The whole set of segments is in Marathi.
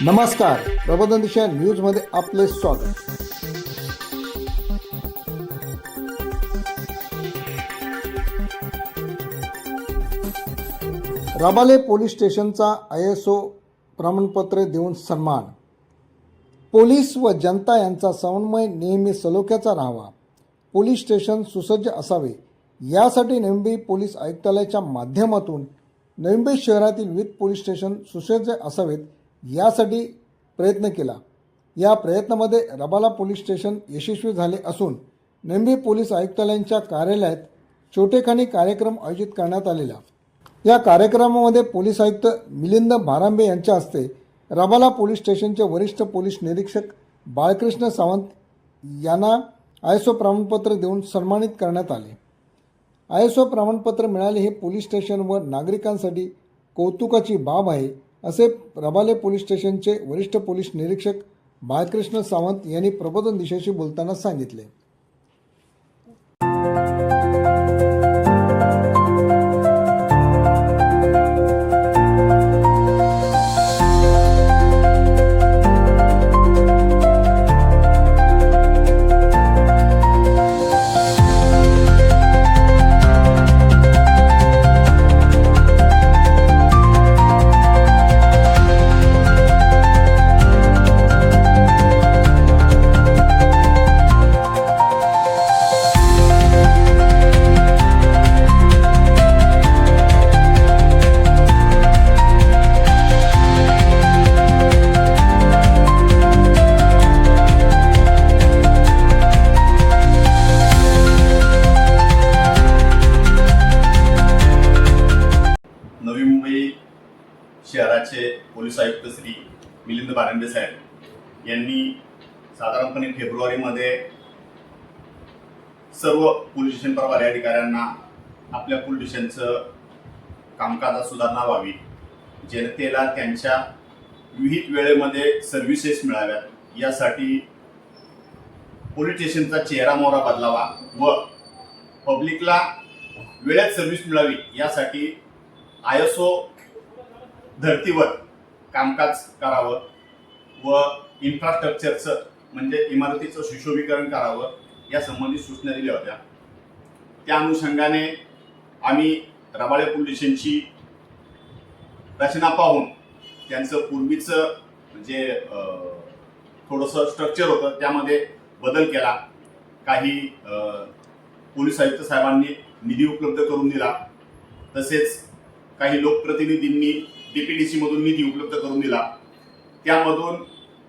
नमस्कार, प्रबोधन दिशा न्यूजमध्ये आपले स्वागत. रबाले पोलीस स्टेशनचा ISO प्रमाणपत्र देऊन सन्मान. पोलीस व जनता यांचा समन्वय नेहमी सलोख्याचा राहावा. पोलीस स्टेशन सुसज्ज असावे यासाठी नवी मुंबई पोलीस आयुक्तालयाच्या माध्यमातून नवी मुंबई शहरातील विविध पोलीस स्टेशन सुसज्ज असावेत यासाठी प्रयत्न केला. या प्रयत्नामध्ये रबाला पोलीस स्टेशन यशस्वी झाले असून नवी मुंबई पोलीस आयुक्तालयांच्या कार्यालयात छोटेखानी कार्यक्रम आयोजित करण्यात आलेला. या कार्यक्रमामध्ये पोलीस आयुक्त मिलिंद भारांबे यांच्या हस्ते रबाला पोलीस स्टेशनचे वरिष्ठ पोलीस निरीक्षक बाळकृष्ण सावंत यांना ISO प्रमाणपत्र देऊन सन्मानित करण्यात आले. ISO प्रमाणपत्र मिळाले हे पोलीस स्टेशन व नागरिकांसाठी कौतुकाची बाब आहे असे रबाले पोलीस स्टेशनचे वरिष्ठ पोलीस निरीक्षक बाळकृष्ण सावंत यांनी प्रबोधन दिशेशी बोलताना सांगितले. नवी मुंबई शहराचे पोलीस आयुक्त श्री मिलिंद भारांबे साहेब यांनी साधारणपणे फेब्रुवारीमध्ये सर्व पोलीस स्टेशन प्रभारी अधिकाऱ्यांना आपल्या पोलीस स्टेशनचं कामकाजात सुधारणा व्हावी, जनतेला त्यांच्या विहित वेळेमध्ये सर्व्हिसेस मिळाव्यात यासाठी पोलीस स्टेशनचा चेहरा मोहरा बदलावा व पब्लिकला वेळेत सर्व्हिस मिळावी यासाठी ISO धर्तीवर कामकाज करावं व इन्फ्रास्ट्रक्चरचं म्हणजे इमारतीचं सुशोभीकरण करावं या संबंधित सूचना दिल्या होत्या. त्या अनुषंगाने आम्ही रबाळे पोलीस स्टेशनची रचना पाहून त्यांचं पूर्वीचं जे थोडंसं स्ट्रक्चर होतं त्यामध्ये बदल केला. काही पोलीस आयुक्त साहेबांनी निधी उपलब्ध करून दिला, तसेच काही लोकप्रतिनिधींनी DPDC मधून निधी उपलब्ध करून दिला. त्यामधून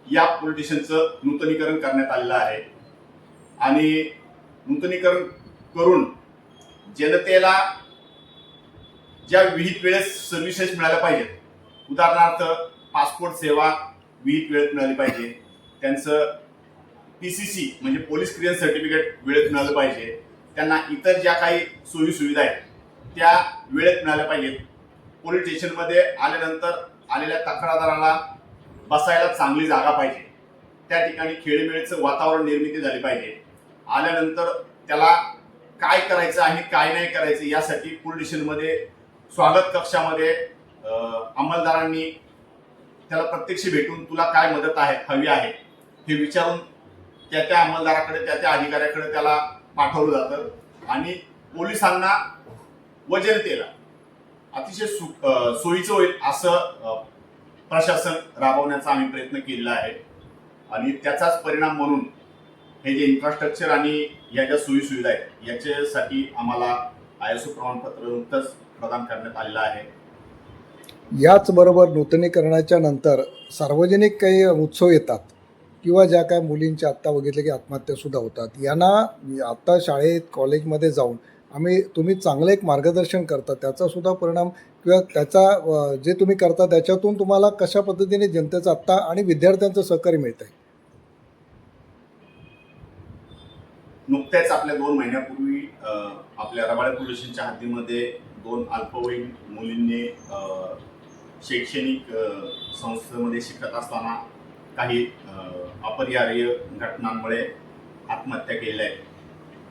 या पोलीस स्टेशनचं नूतनीकरण करण्यात आलेलं आहे आणि नूतनीकरण करून जनतेला ज्या विहित वेळेस सर्व्हिसेस मिळाल्या पाहिजेत, उदाहरणार्थ पासपोर्ट सेवा विहित वेळेत मिळाली पाहिजे, त्यांचं PCC म्हणजे पोलीस क्लिअरन्स सर्टिफिकेट वेळेत मिळालं पाहिजे, त्यांना इतर ज्या काही सोयी सुविधा आहेत त्या वेळेत मिळाल्या पाहिजेत. पोलीस स्टेशनमध्ये आल्यानंतर आलेल्या तक्रारदाराला बसायला चांगली जागा पाहिजे, त्या ठिकाणी खेळीमेळीचं वातावरण निर्मिती झाली पाहिजे. आल्यानंतर त्याला काय करायचं आणि काय नाही करायचं यासाठी पोलीस स्टेशनमध्ये स्वागत कक्षामध्ये अंमलदारांनी त्याला प्रत्यक्ष भेटून तुला काय मदत हवी आहे हे विचारून त्या अंमलदाराकडे त्या अधिकाऱ्याकडे त्याला पाठवलं जातं आणि पोलिसांना व जनतेला अतिशय सोयीचं होईल असं प्रशासन राबवण्याचा आम्ही प्रयत्न केलेला आहे आणि त्याचाच परिणाम म्हणून हे जे इन्फ्रास्ट्रक्चर आणि या ज्या सोयी सुविधा आहेत याच्यासाठी आम्हाला ISO प्रमाणपत्र नुकतंच प्रदान करण्यात आलेलं आहे. याचबरोबर नूतनीकरणाच्या नंतर सार्वजनिक काही उत्सव येतात किंवा ज्या काय मुलींच्या आत्ता बघितलं की आत्महत्यासुद्धा होतात, यांना आत्ता शाळेत कॉलेजमध्ये जाऊन तुम्ही चांगलं एक मार्गदर्शन करता, त्याचासुद्धा परिणाम किंवा त्याचा जे तुम्ही करता त्याच्यातून तुम्हाला कशा पद्धतीने जनतेचं आत्ता आणि विद्यार्थ्यांचं सहकार्य मिळत आहे? नुकत्याच आपल्या 2 महिन्यापूर्वी आपल्या रबाळे पोलीस स्टेशनच्या हद्दीमध्ये 2 अल्पवयीन मुलींनी शैक्षणिक संस्थेमध्ये शिकत असताना काही अपरिहार्य घटनांमुळे आत्महत्या केल्या आहेत.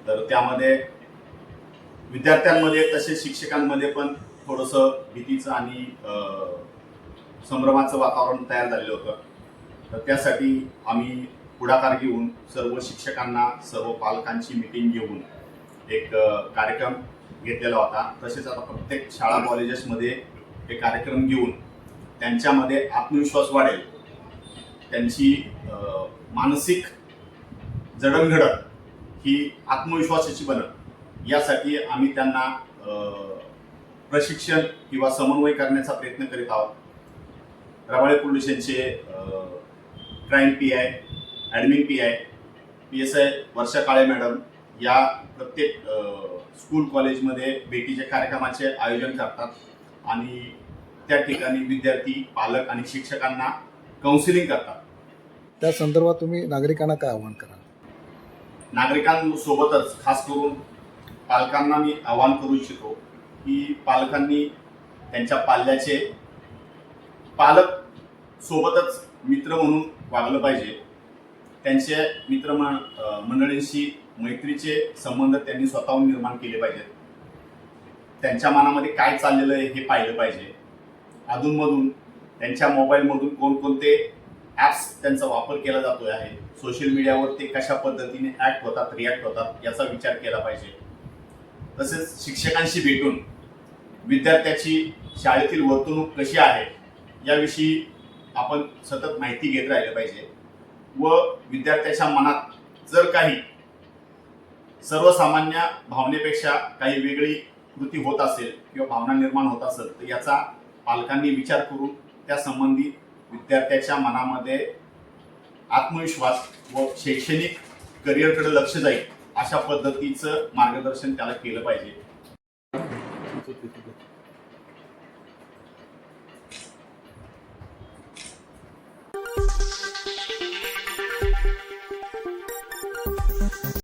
तर त्यामध्ये विद्यार्थ्यांमध्ये तसेच शिक्षकांमध्ये पण थोडंसं भीतीचं आणि संभ्रमाचं वातावरण तयार झालेलं होतं. तर त्यासाठी आम्ही पुढाकार घेऊन सर्व शिक्षकांना, सर्व पालकांची मीटिंग घेऊन एक कार्यक्रम घेतलेला होता. तसेच आता प्रत्येक शाळा कॉलेजेसमध्ये हे कार्यक्रम घेऊन त्यांच्यामध्ये आत्मविश्वास वाढेल, त्यांची मानसिक जडणघडण ही आत्मविश्वासाची बनल, यासाठी आम्ही त्यांना प्रशिक्षण किंवा समन्वय करण्याचा प्रयत्न करीत आहोत. रबाळे पोलीस स्टेशनचे crime PI, admin PI, PSI वर्षा काळे मॅडम या प्रत्येक स्कूल कॉलेजमध्ये भेटीच्या कार्यक्रमाचे आयोजन करतात आणि त्या ठिकाणी विद्यार्थी, पालक आणि शिक्षकांना काउन्सिलिंग करतात. त्या संदर्भात तुम्ही नागरिकांना काय आवाहन कराल? नागरिकांसोबतच खास करून पालकांना मी आवाहन करू इच्छितो की पालकांनी त्यांच्या पाल्याचे पालक सोबतच मित्र म्हणून वागलं पाहिजे. त्यांच्या मंडळींशी मैत्रीचे संबंध त्यांनी स्वतःहून निर्माण केले पाहिजेत. त्यांच्या मनामध्ये काय चाललेलं आहे हे पाहिलं पाहिजे. अधूनमधून त्यांच्या मोबाईलमधून कोणकोणते ॲप्स त्यांचा वापर केला जातोय आहे, सोशल मीडियावर ते कशा पद्धतीने ॲक्ट होतात, रिॲक्ट होतात याचा विचार केला पाहिजे. तसेच शिक्षकांशी भेटून विद्यार्थ्याची शाळेतील वर्तणूक कशी आहे याविषयी आपण सतत माहिती घेत राहिलं पाहिजे व विद्यार्थ्याच्या मनात जर काही सर्वसामान्य भावनेपेक्षा काही वेगळी कृती होत असेल किंवा भावना निर्माण होत असेल तर याचा पालकांनी विचार करून त्या संबंधी विद्यार्थ्याच्या मनामध्ये आत्मविश्वास व शैक्षणिक करिअरकडे लक्ष जाईल अशा पद्धतीचं मार्गदर्शन त्याला केलं पाहिजे.